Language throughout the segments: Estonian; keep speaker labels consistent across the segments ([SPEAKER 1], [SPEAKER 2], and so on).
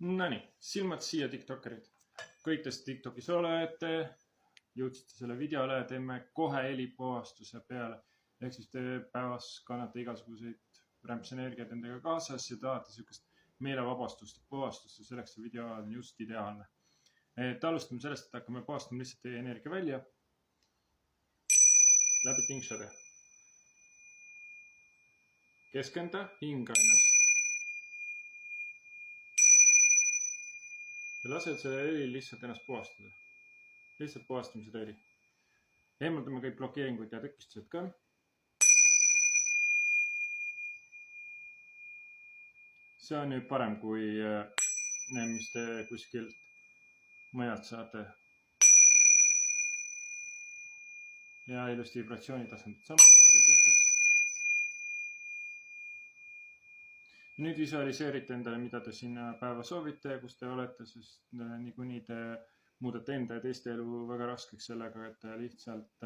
[SPEAKER 1] Nonii, silmad siia tiktokerid. Kõik kes tiktokis olete, jõudsite selle videole, teeme kohe helipuhastuse peale. Ehk siis te päevas kannate igasuguseid rämpsenergiaid endega kaasas ja tahate sükest meelevabastust ja puhastust ja selleks see video on just ideaalne. Alustame sellest, et hakkame puhastama lihtsalt teie energia välja läbi tingshade. Keskenda, hinga ennast. Ja lased selle heli lihtsalt ennast puhastada. Lihtsalt puhastame seda heli. Eemaldame kõik blokeeringuid ja tekistused ka. See on nüüd parem kui need, mis te kuskilt mujalt saate. Ja ilusti vibratsioonitasandid samamoodi puhtaks. Ja nüüd visualiseerite endale, mida te sinna päeva soovite ja kus te olete, sest niikuinii te muudate enda ja teiste elu väga raskeks sellega, et te lihtsalt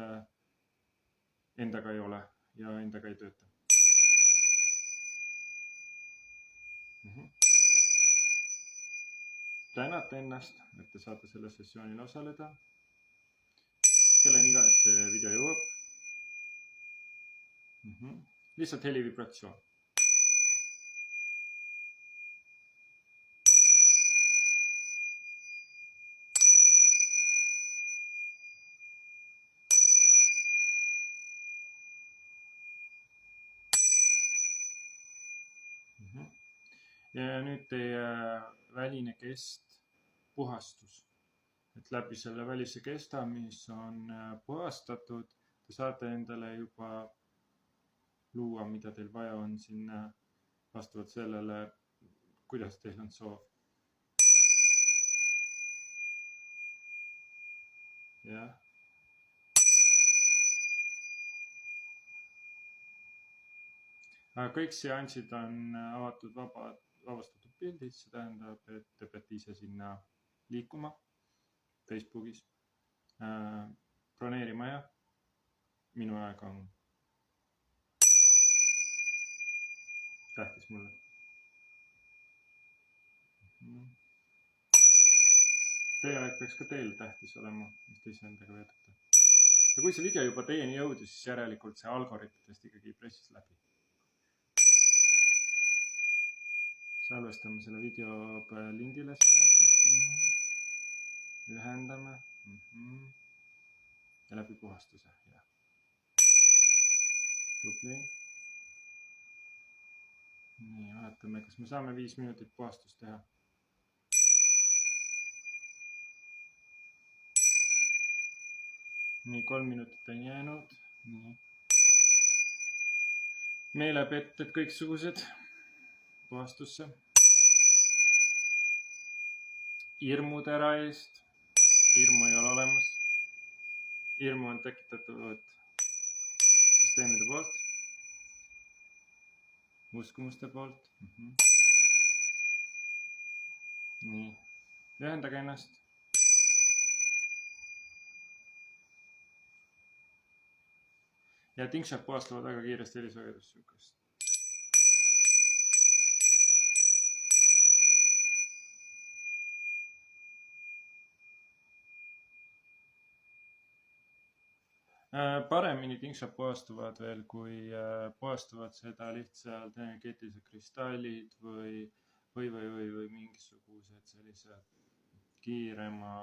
[SPEAKER 1] endaga ei ole ja endaga ei tööta. Tänate ennast, et te saate selle sessioonil osaleda. Kellen iganes see video jõuab. Lihtsalt heli vibratsioon. Ja nüüd teie väline kest puhastus. Et läbi selle välise kesta, mis on puhastatud, te saate endale juba luua, mida teil vaja on sinna vastavalt sellele, kuidas teil on soov. Ja. Aga kõik seansid on avatud vabastatud pildid, see tähendab, et te peate ise sinna liikuma Facebookis, broneerima ja minu aeg on tähtis mulle. Teie aeg peaks ka teil tähtis olema, mis te ise endaga veedate. Ja kui see video juba teieni jõudis, siis järelikult see algoritmidest ikkagi pressis läbi. Salvestame selle video lindile siia. Ühendame. Ja läbi puhastuse. Ja. Tubli. Nii, vaatame, kas me saame 5 minutit puhastust teha. Nii, 3 minutit on jäänud. Nii. Meelepetted kõiksugused puhastusse. Hirmud ära eest. Hirmu ei ole olemas. Hirmu on tekitatud süsteemide poolt. Uskumuste poolt. Nii. Ühendage ennast. Ja tingshad puhastavad väga kiiresti helisagedust sükast. Paremini tingshad puhastuvad veel, kui puhastuvad seda lihtsalt energeetilised kristallid või mingisugused sellised kiirema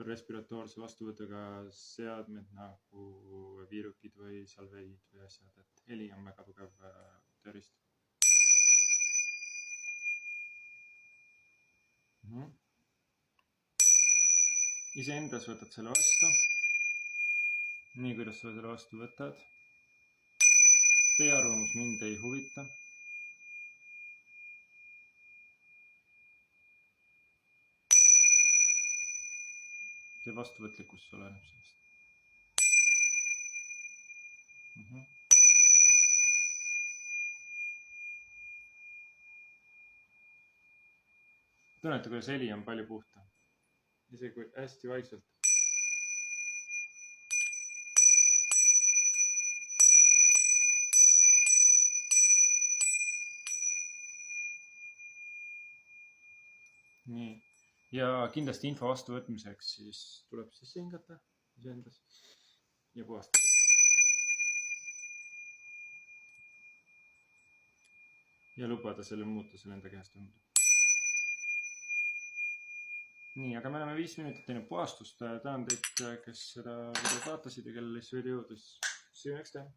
[SPEAKER 1] respiratoorse vastuvõttega seadmed nagu viirukid või salveid või asjad, et heli on väga tugev tööriist. Iseendas võtad selle vastu. Nii, kuidas sa selle vastu võtad. Teie arvamus mind ei huvita. Teie vastuvõtlikkus oleneb sellest. Tunnete, kuidas heli on palju puhta. Isegi kui hästi vaikselt. nii. Ja kindlasti info vastuvõtmiseks siis tuleb sisse hingata iseendas ja puhastada. Ja lubada selle muutusel enda kehast toimuda. Nii, aga me oleme 5 minutit teinud puhastust. Tänan teid, kes seda videot vaatasid ja kellele see video jõudis. See you next time.